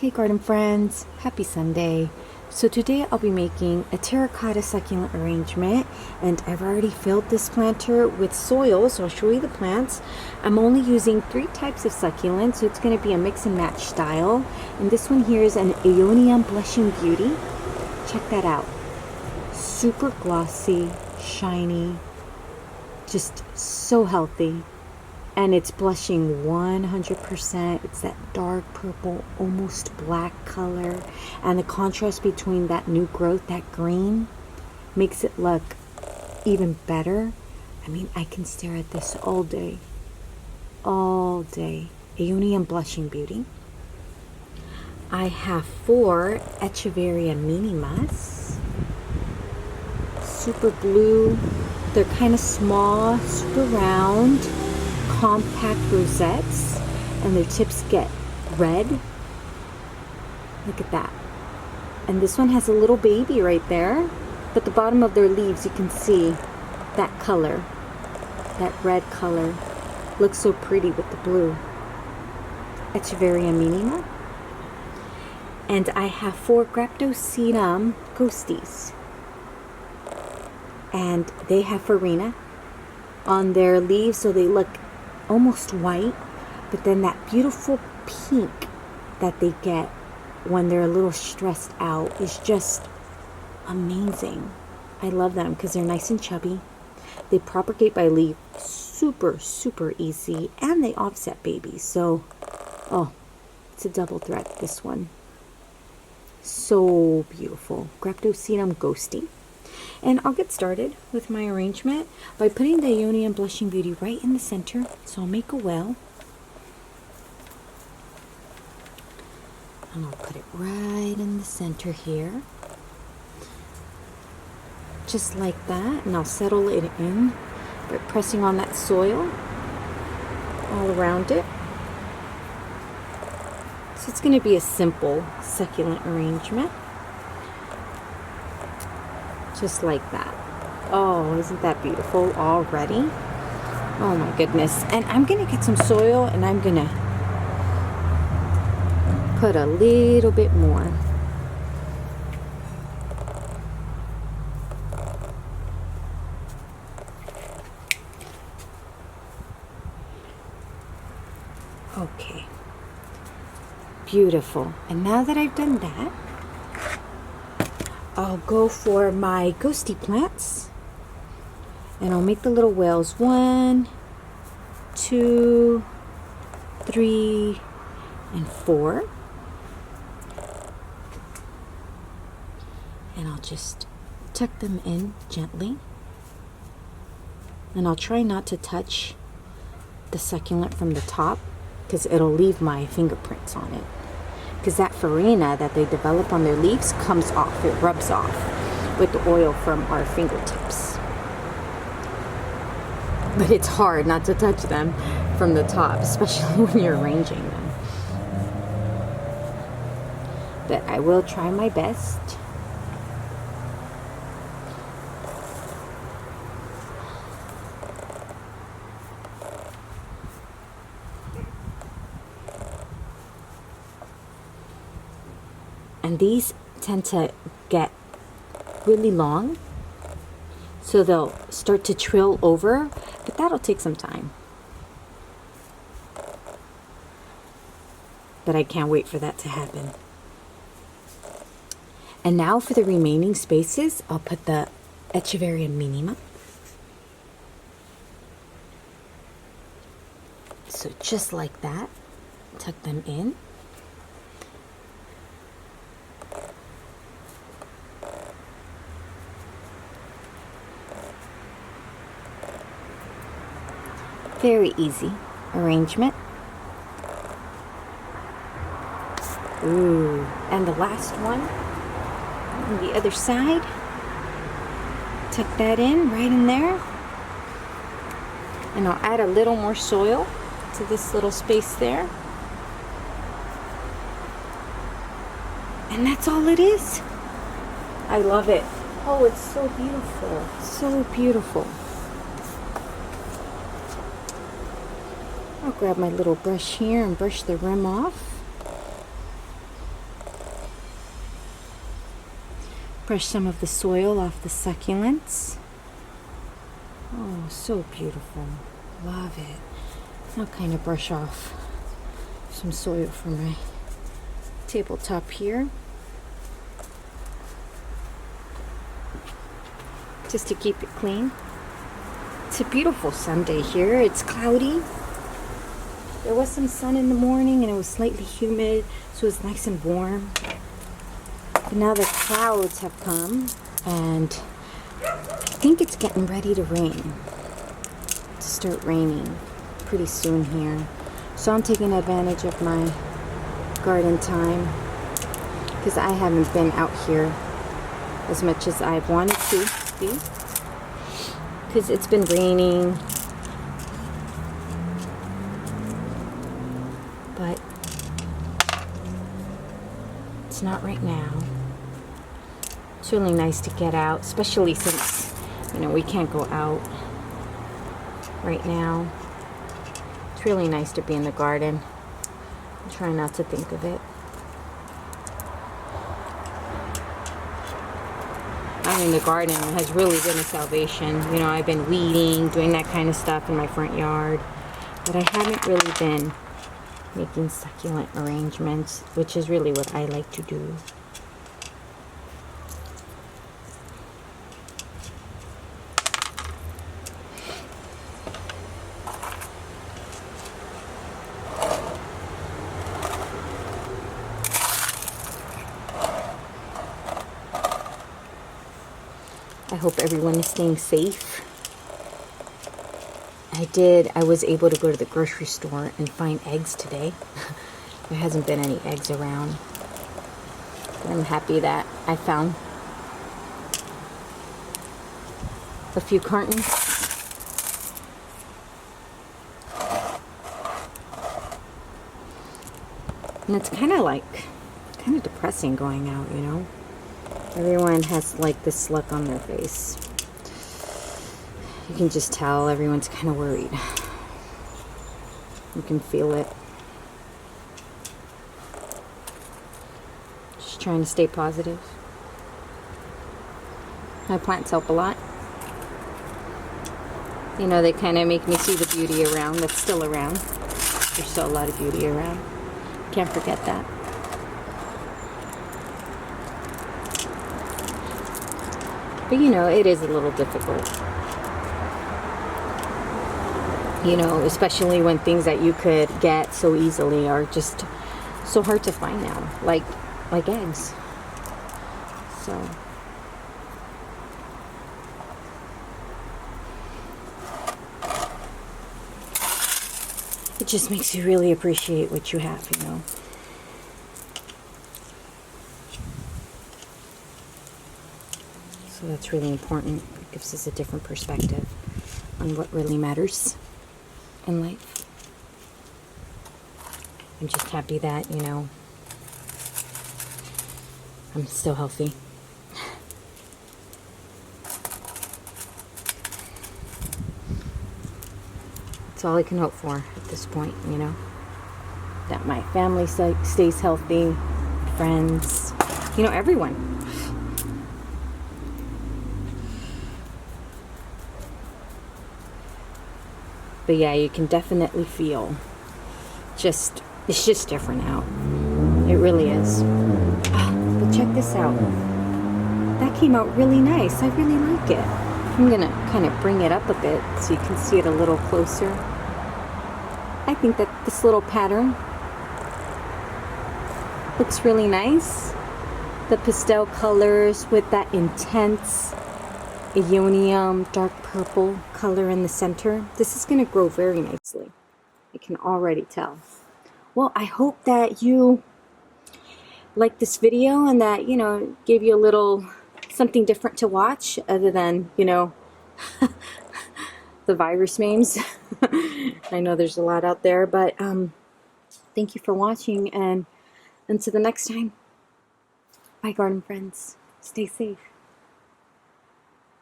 Hey garden friends, happy Sunday. So today I'll be making a terracotta succulent arrangement, and I've already filled this planter with soil, so I'll show you the plants. I'm only using 3 types of succulents, so it's going to be a mix and match style. And this one here is an Aeonium Blushing Beauty. Check that out. Super glossy, shiny, just so healthy. And it's blushing 100%. It's that dark purple, almost black color. And the contrast between that new growth, that green, makes it look even better. I mean, I can stare at this all day. All day. Aeonium Blushing Beauty. I have 4 Echeveria Minimas. Super blue. They're kind of small, super round, compact rosettes, and their tips get red. Look at that. And this one has a little baby right there, but the bottom of their leaves, you can see that color, that red color. Looks so pretty with the blue. Echeveria Minima. And I have 4 Graptosedum Ghosties, and they have farina on their leaves, so they look almost white, but then that beautiful pink that they get when they're a little stressed out is just amazing. I love them because they're nice and chubby. They propagate by leaf super easy, and they offset babies. So, oh, it's a double threat, this one. So beautiful. Graptosedum Ghosty. And I'll get started with my arrangement by putting the Aeonium Blushing Beauty right in the center. So I'll make a well. And I'll put it right in the center here. Just like that. And I'll settle it in by pressing on that soil all around it. So it's going to be a simple succulent arrangement. Just like that. Oh, isn't that beautiful already? Oh my goodness. And I'm gonna get some soil, and I'm gonna put a little bit more. Okay. Beautiful. And now that I've done that, I'll go for my ghosty plants, and I'll make the little whales 1, 2, 3, and 4. And I'll just tuck them in gently, and I'll try not to touch the succulent from the top because it'll leave my fingerprints on it. Because that farina that they develop on their leaves comes off, it rubs off with the oil from our fingertips. But it's hard not to touch them from the top, especially when you're arranging them. But I will try my best. And these tend to get really long, so they'll start to trill over, but that'll take some time. But I can't wait for that to happen. And now for the remaining spaces, I'll put the Echeveria Minima. So just like that, tuck them in. Very easy arrangement. Ooh, and the last one on the other side. Tuck that in right in there. And I'll add a little more soil to this little space there. And that's all it is. I love it. Oh, it's so beautiful. So beautiful. I'll grab my little brush here and brush the rim off. Brush some of the soil off the succulents. Oh, so beautiful. Love it. I'll kind of brush off some soil from my tabletop here, just to keep it clean. It's a beautiful Sunday here. It's cloudy. There was some sun in the morning and it was slightly humid, so it's nice and warm. But now the clouds have come and I think it's getting ready to rain. To start raining pretty soon here. So I'm taking advantage of my garden time because I haven't been out here as much as I've wanted to be, because it's been raining. But it's not right now. It's really nice to get out, especially since, you know, we can't go out right now. It's really nice to be in the garden. I'm trying not to think of it. I mean, the garden has really been a salvation. You know, I've been weeding, doing that kind of stuff in my front yard, but I haven't really been making succulent arrangements, which is really what I like to do. I hope everyone is staying safe. I was able to go to the grocery store and find eggs today. There hasn't been any eggs around. But I'm happy that I found a few cartons. And it's kind of depressing going out, you know? Everyone has like this look on their face. You can just tell everyone's kind of worried. You can feel it. Just trying to stay positive. My plants help a lot. You know, they kind of make me see the beauty around that's still around. There's still a lot of beauty around. Can't forget that. But you know, it is a little difficult. You know, especially when things that you could get so easily are just so hard to find now, like eggs. So it just makes you really appreciate what you have, you know. So that's really important. It gives us a different perspective on what really matters in life. I'm just happy that, you know, I'm still healthy. That's all I can hope for at this point, you know. That my family stays healthy, friends, you know, everyone. But yeah, you can definitely feel it's just different out. It really is. Oh, but check this out. That came out really nice. I really like it. I'm gonna kind of bring it up a bit so you can see it a little closer. I think that this little pattern looks really nice. The pastel colors with that intense Aeonium dark purple color in the center. This is going to grow very nicely. I can already tell. Well, I hope that you like this video and that, you know, gave you a little something different to watch other than, you know, the virus memes. I know there's a lot out there, but thank you for watching, and until the next time, bye garden friends. Stay safe.